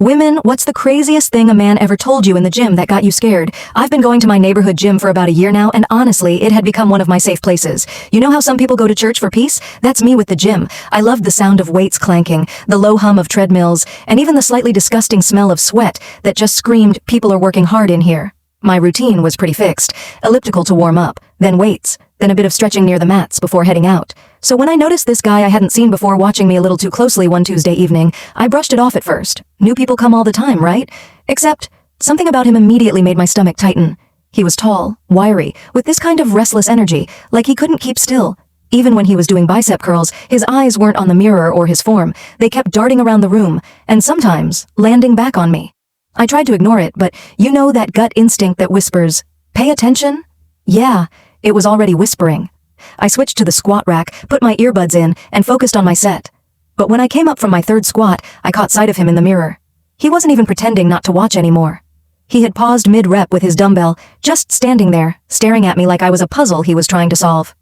Women, what's the craziest thing a man ever told you in the gym that got you scared? I've been going to my neighborhood gym for about a year now, and honestly, it had become one of my safe places. You know how some people go to church for peace? That's me with the gym. I loved the sound of weights clanking, the low hum of treadmills, and even the slightly disgusting smell of sweat that just screamed, people are working hard in here. My routine was pretty fixed. Elliptical to warm up, then weights, then a bit of stretching near the mats before heading out. So when I noticed this guy I hadn't seen before watching me a little too closely one Tuesday evening, I brushed it off at first. New people come all the time, right? Except, something about him immediately made my stomach tighten. He was tall, wiry, with this kind of restless energy, like he couldn't keep still. Even when he was doing bicep curls, his eyes weren't on the mirror or his form. They kept darting around the room, and sometimes landing back on me. I tried to ignore it, but you know that gut instinct that whispers, "Pay attention?" Yeah, it was already whispering. I switched to the squat rack, put my earbuds in, and focused on my set. But when I came up from my third squat, I caught sight of him in the mirror. He wasn't even pretending not to watch anymore. He had paused mid-rep with his dumbbell, just standing there, staring at me like I was a puzzle he was trying to solve.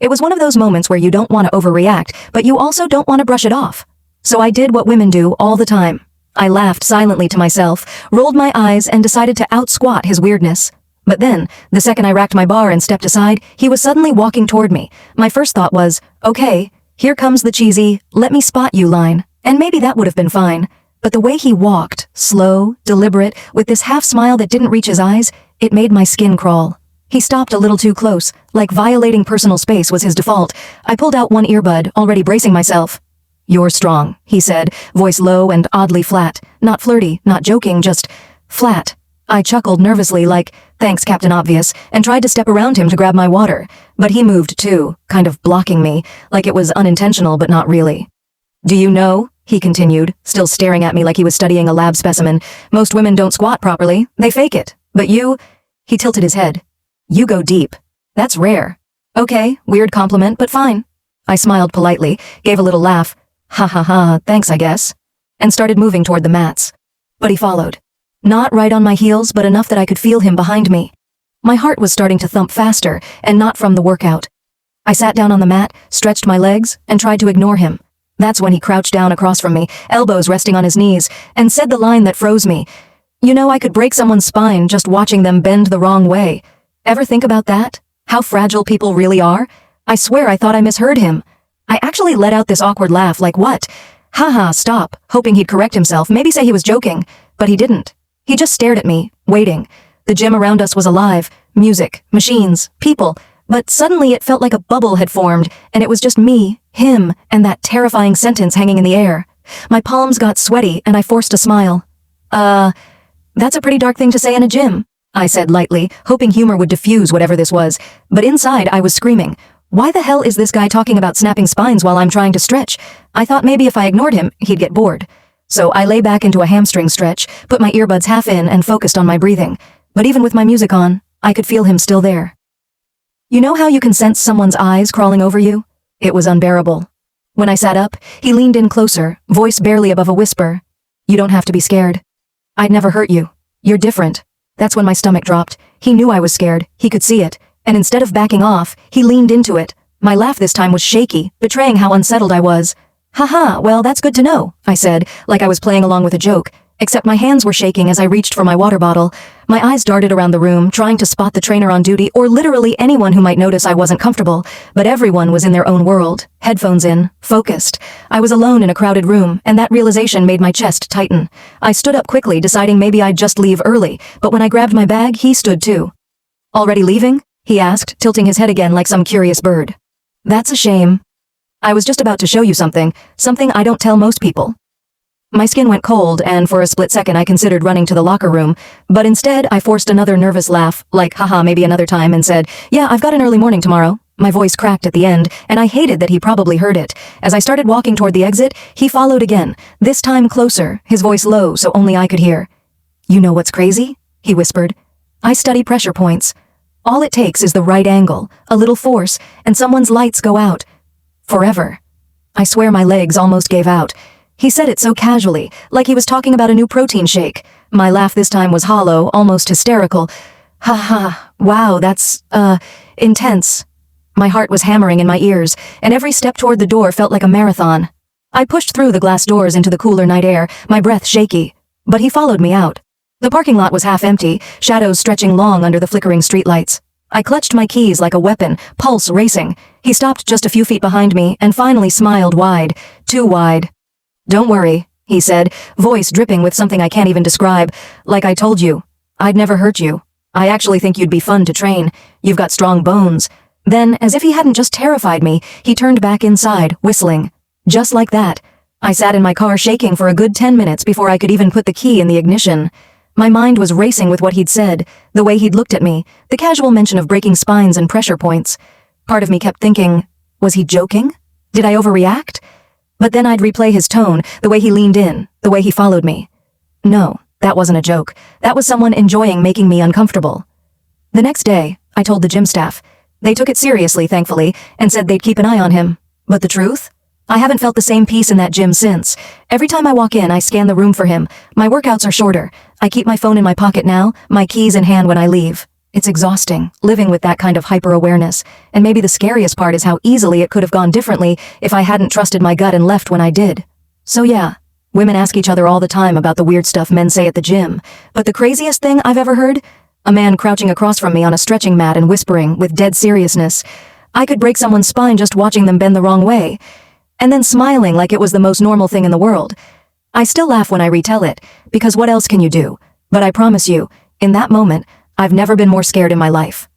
It was one of those moments where you don't want to overreact, but you also don't want to brush it off. So I did what women do all the time. I laughed silently to myself, rolled my eyes, and decided to out-squat his weirdness. But then, the second I racked my bar and stepped aside, he was suddenly walking toward me. My first thought was, okay, here comes the cheesy, let me spot you line. And maybe that would have been fine. But the way he walked, slow, deliberate, with this half-smile that didn't reach his eyes, it made my skin crawl. He stopped a little too close, like violating personal space was his default. I pulled out one earbud, already bracing myself. "You're strong," he said, voice low and oddly flat. Not flirty, not joking, just flat. I chuckled nervously like, "Thanks, Captain Obvious," and tried to step around him to grab my water. But he moved too, kind of blocking me, like it was unintentional but not really. "Do you know?" he continued, still staring at me like he was studying a lab specimen. "Most women don't squat properly. They fake it. But you—" He tilted his head. "You go deep. That's rare." "Okay, weird compliment, but fine." I smiled politely, gave a little laugh. "Ha ha ha, thanks I guess," and started moving toward the mats. But he followed. Not right on my heels, but enough that I could feel him behind me. My heart was starting to thump faster, and not from the workout. I sat down on the mat, stretched my legs, and tried to ignore him. That's when he crouched down across from me, elbows resting on his knees, and said the line that froze me. You know, I could break someone's spine just watching them bend the wrong way. Ever think about that? How fragile people really are? I swear I thought I misheard him. I actually let out this awkward laugh like, "What? Haha, stop," hoping he'd correct himself, maybe say he was joking. But he didn't. He just stared at me, waiting. The gym around us was alive. Music, machines, people. But suddenly it felt like a bubble had formed, and it was just me, him, and that terrifying sentence hanging in the air. My palms got sweaty, and I forced a smile. That's a pretty dark thing to say in a gym," I said lightly, hoping humor would diffuse whatever this was. But inside I was screaming. Why the hell is this guy talking about snapping spines while I'm trying to stretch? I thought maybe if I ignored him, he'd get bored. So I lay back into a hamstring stretch, put my earbuds half in, and focused on my breathing. But even with my music on, I could feel him still there. You know how you can sense someone's eyes crawling over you? It was unbearable. When I sat up, he leaned in closer, voice barely above a whisper. "You don't have to be scared. I'd never hurt you. You're different." That's when my stomach dropped. He knew I was scared. He could see it. And instead of backing off, he leaned into it. My laugh this time was shaky, betraying how unsettled I was. "Haha, well that's good to know," I said, like I was playing along with a joke, except my hands were shaking as I reached for my water bottle. My eyes darted around the room, trying to spot the trainer on duty or literally anyone who might notice I wasn't comfortable, but everyone was in their own world, headphones in, focused. I was alone in a crowded room, and that realization made my chest tighten. I stood up quickly, deciding maybe I'd just leave early, but when I grabbed my bag, he stood too. "Already leaving?" he asked, tilting his head again like some curious bird. "That's a shame. I was just about to show you something I don't tell most people." My skin went cold, and for a split second I considered running to the locker room, but instead I forced another nervous laugh, like haha maybe another time, and said, "Yeah, I've got an early morning tomorrow." My voice cracked at the end, and I hated that he probably heard it. As I started walking toward the exit, he followed again, this time closer, his voice low so only I could hear. "You know what's crazy?" he whispered. "I study pressure points. All it takes is the right angle, a little force, and someone's lights go out. Forever." I swear my legs almost gave out. He said it so casually, like he was talking about a new protein shake. My laugh this time was hollow, almost hysterical. "Ha ha, wow, that's, intense." My heart was hammering in my ears, and every step toward the door felt like a marathon. I pushed through the glass doors into the cooler night air, my breath shaky. But he followed me out. The parking lot was half empty, shadows stretching long under the flickering streetlights. I clutched my keys like a weapon, pulse racing. He stopped just a few feet behind me and finally smiled wide, too wide. "Don't worry," he said, voice dripping with something I can't even describe. "Like I told you, I'd never hurt you. I actually think you'd be fun to train. You've got strong bones." Then, as if he hadn't just terrified me, he turned back inside, whistling. Just like that. I sat in my car shaking for a good 10 minutes before I could even put the key in the ignition. My mind was racing with what he'd said, the way he'd looked at me, the casual mention of breaking spines and pressure points. Part of me kept thinking, was he joking? Did I overreact? But then I'd replay his tone, the way he leaned in, the way he followed me. No, that wasn't a joke. That was someone enjoying making me uncomfortable. The next day, I told the gym staff. They took it seriously, thankfully, and said they'd keep an eye on him. But the truth? I haven't felt the same peace in that gym since. Every time I walk in, I scan the room for him. My workouts are shorter. I keep my phone in my pocket now, my keys in hand when I leave. It's exhausting, living with that kind of hyper-awareness. And maybe the scariest part is how easily it could have gone differently if I hadn't trusted my gut and left when I did. So yeah, women ask each other all the time about the weird stuff men say at the gym. But the craziest thing I've ever heard? A man crouching across from me on a stretching mat and whispering, with dead seriousness, I could break someone's spine just watching them bend the wrong way. And then smiling like it was the most normal thing in the world. I still laugh when I retell it, because what else can you do? But I promise you, in that moment, I've never been more scared in my life.